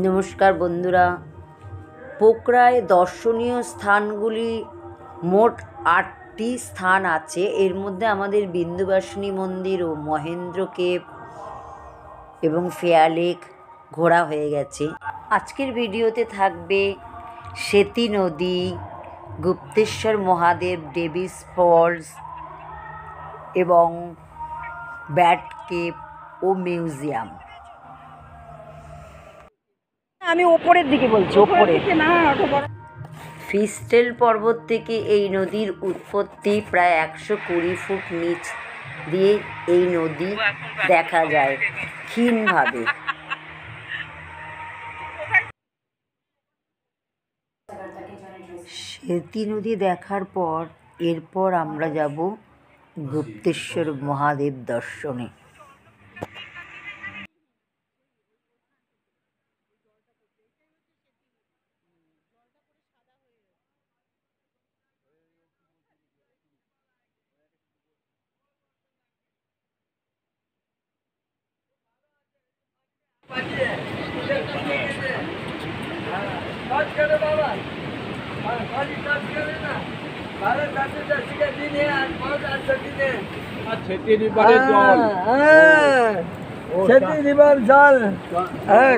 নমস্কার বন্ধুরা, পোকরায় দর্শনীয় স্থানগুলি মোট ৮টি স্থান আছে। এর মধ্যে আমাদের বিন্দুবাসিনী মন্দির ও মহেন্দ্র কেভ এবং ফেয়ার লেক ঘোরা হয়ে গেছে। আজকের ভিডিওতে থাকবে সেতী নদী, গুপ্তেশ্বর মহাদেব, ডেভিস ফলস এবং ব্যাট কেভ ও মিউজিয়াম। আমি ওপরের দিকে বলছি, ওপরে ফিস্টেল পর্বত থেকে এই নদীর উৎপত্তি। প্রায় ১২০ ফুট নিচ দিয়ে এই নদী দেখা যায় ক্ষীণভাবে। সেতী নদী দেখার পর এরপর আমরা যাব গুপ্তেশ্বর মহাদেব দর্শনে।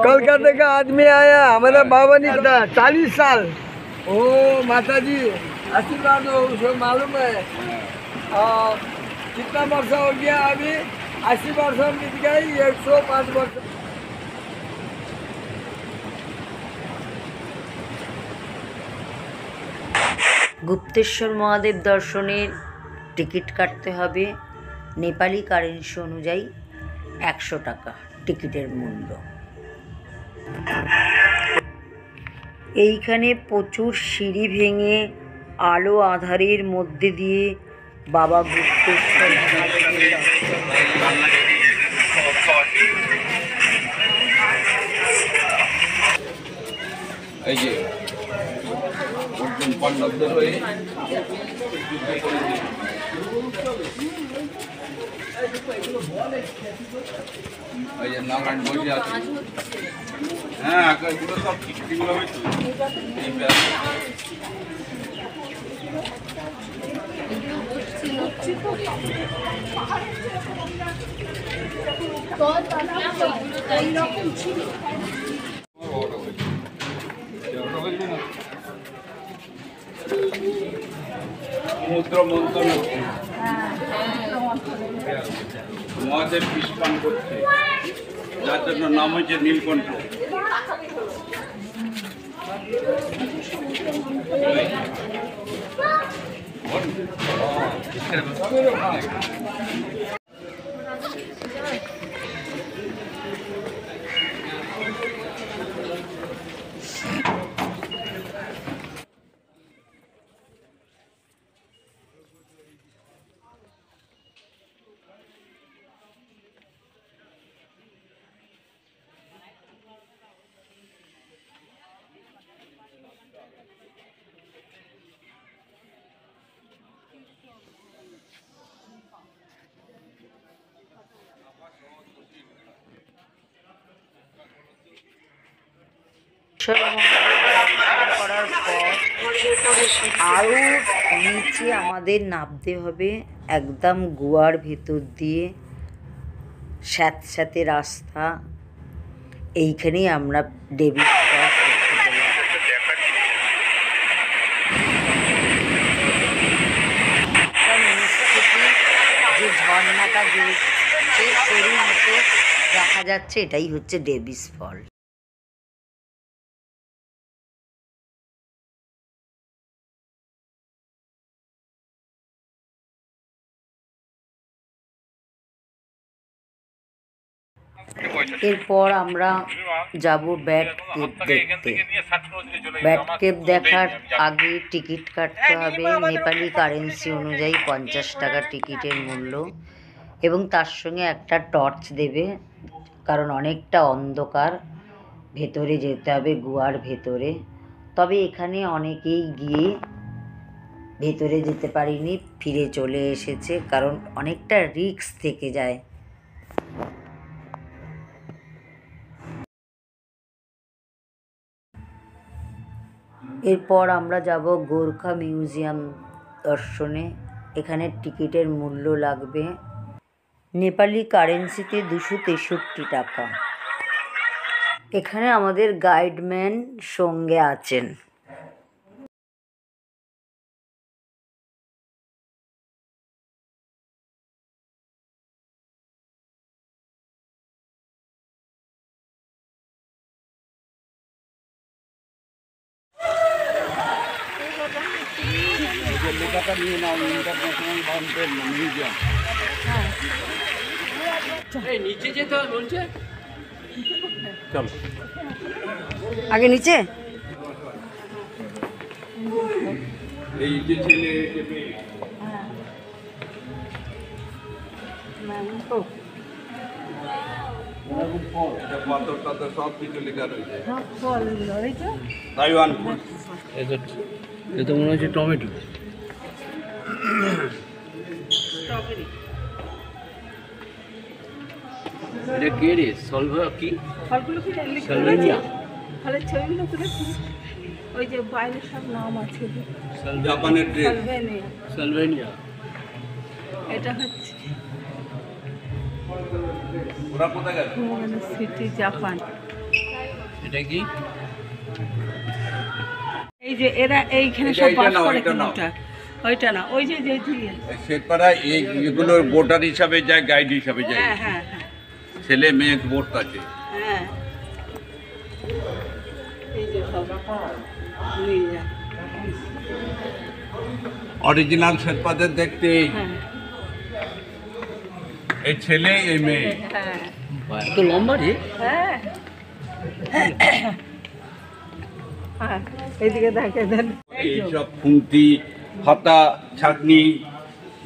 कोलकाता का आदमी आया हमारा बाबा नहीं था 40 साल। ओ माता जी आशीर्वाद हो, उसको मालूम है कितना वर्ष हो गया। अभी 80 वर्ष बीत गई, 105 वर्ष। গুপ্তেশ্বর মহাদেব দর্শনের টিকিট কাটতে হবে নেপালি কারেন্সি অনুযায়ী ১০০ টাকা টিকিটের মূল্য। এইখানে প্রচুর সিঁড়ি ভেঙে আলো আঁধারের মধ্যে দিয়ে বাবা গুপ্তেশ্বর মহাদেবের দর্শন। এই যে পাণ্ডবদের হয়ে ওই যে নাগান বসে আছে। হ্যাঁ, এগুলো সব টিকিটগুলো হয়েছে। সমুদ্র মন্থন মহাদেব বিষ পান করছে, যার জন্য নাম হয়েছে নীলকণ্ঠ। করার পর আরও নিচে আমাদের নামতে হবে, একদম গোয়ার ভেতর দিয়ে স্যাঁতস্যাঁতে রাস্তা। এইখানেই আমরা ডেভিস ফলস দেখতে পেলাম। যে ঝর্ণাটা জ্বলছে সরুর মতো দেখা যাচ্ছে, এটাই হচ্ছে ডেভিস ফল। এরপর আমরা যাব ব্যাট কেভ দেখতে। ব্যাট কেভ দেখার আগে টিকিট কাটতে হবে নেপালি কারেন্সি অনুযায়ী ৫০ টাকা টিকিটের মূল্য, এবং তার সঙ্গে একটা টর্চ দেবে, কারণ অনেকটা অন্ধকার, ভেতরে যেতে হবে গুহার ভেতরে। তবে এখানে অনেকেই গিয়ে ভেতরে যেতে পারিনি, ফিরে চলে এসেছে, কারণ অনেকটা রিস্ক থেকে যায়। এরপর আমরা যাব গোর্খা মিউজিয়াম দর্শনে। এখানে টিকিটের মূল্য লাগবে নেপালি কারেন্সিতে 263 টাকা। এখানে আমাদের গাইডম্যান সঙ্গে আছেন। আগে নিচে এই যে ছেলে যে মেয়ে এটা পাথর টাথর সব কিছু লেখা রয়েছে। Taiwan food. এটা মনে হচ্ছে টমেটো। এটা কে রে? সলভা কি? ফলগুলো কি সালভেনিয়া। ফলের ছবিগুলো তুলেছি। ওই যে বাইরে সব নাম আছে। জাপানের ড্রেস। সালভেনিয়া। সালভেনিয়া। এটা হচ্ছে ওরা কোথায় গেল? City Japan. এটা কি? এই যে এরা এইখানে এটা সব এইটা বাস নাও, করে এটা নাও। কিলোটা। ওইটা না, ওই যে দিয়ে। শেরপাড়ায় এগুলোর ভোটার হিসাবে যায়, গাইড হিসাবে যায়। হ্যাঁ হ্যাঁ হ্যাঁ ছেলে মেয়ে ভোট আছে। হ্যাঁ। এই যে সব নিয়ে যা। অরিজিনাল শেরপাদের দেখতে হ্যাঁ এই ছেলে এই মেয়ে। হ্যাঁ এত লম্বা রে? হ্যাঁ হ্যাঁ। এইদিকে দেখে দেন। এইসব খুন্তি হাতা ছাঁকনি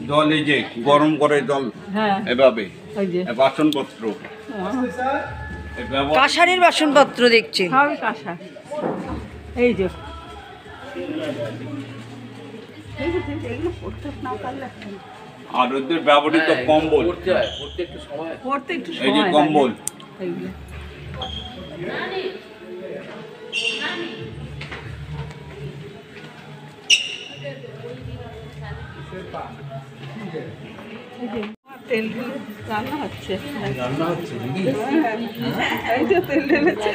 জল, এই যে গরম করে জল হ্যাঁ এভাবে ওই যে বাসনপত্র এই ব্যবহার। কাঁসারের বাসনপত্র দেখছি। সবই কাঁসা। এই যে এগুলো পড়তে না পারলে আর ওদের ব্যবহৃত কম্বল, পড়তে একটু সময়। পড়তে একটু এই যে সময় কম্বল লাগে। এইগুলো এই যে তেল ঢেলে রান্না হচ্ছে। রান্না হচ্ছে নাকি? হ্যাঁ, এই যে তেল ঢেলেছে।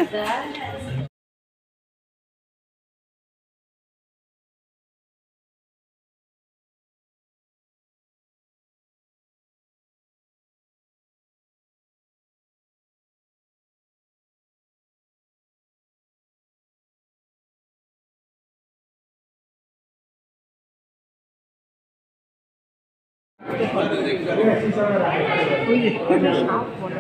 ওই যে এটা সাপ বলে।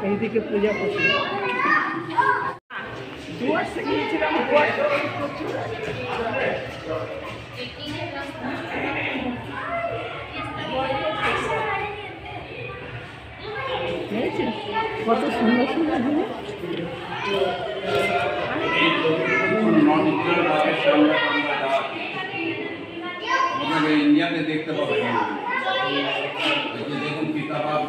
এইদিকে পূজা করছি। দুয়ারসে গিয়েছিলাম। দেখেছেন কত সুন্দর সুন্দর জিনিস। ইন্ডিয়াতে দেখতে পাবেন। দেখুন পিতাবাপ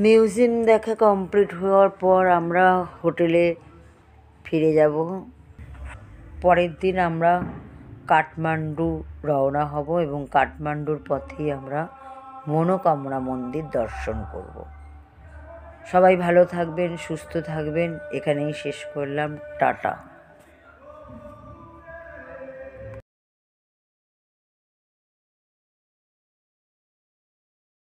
মিউজিয়াম দেখা কমপ্লিট হওয়ার পর আমরা হোটেলে ফিরে যাব। পরের দিন আমরা কাঠমান্ডু রওনা হব এবং কাঠমান্ডুর পথেই আমরা মনোকামনা মন্দির দর্শন করব। সবাই ভালো থাকবেন, সুস্থ থাকবেন। এখানেই শেষ করলাম। টাটা।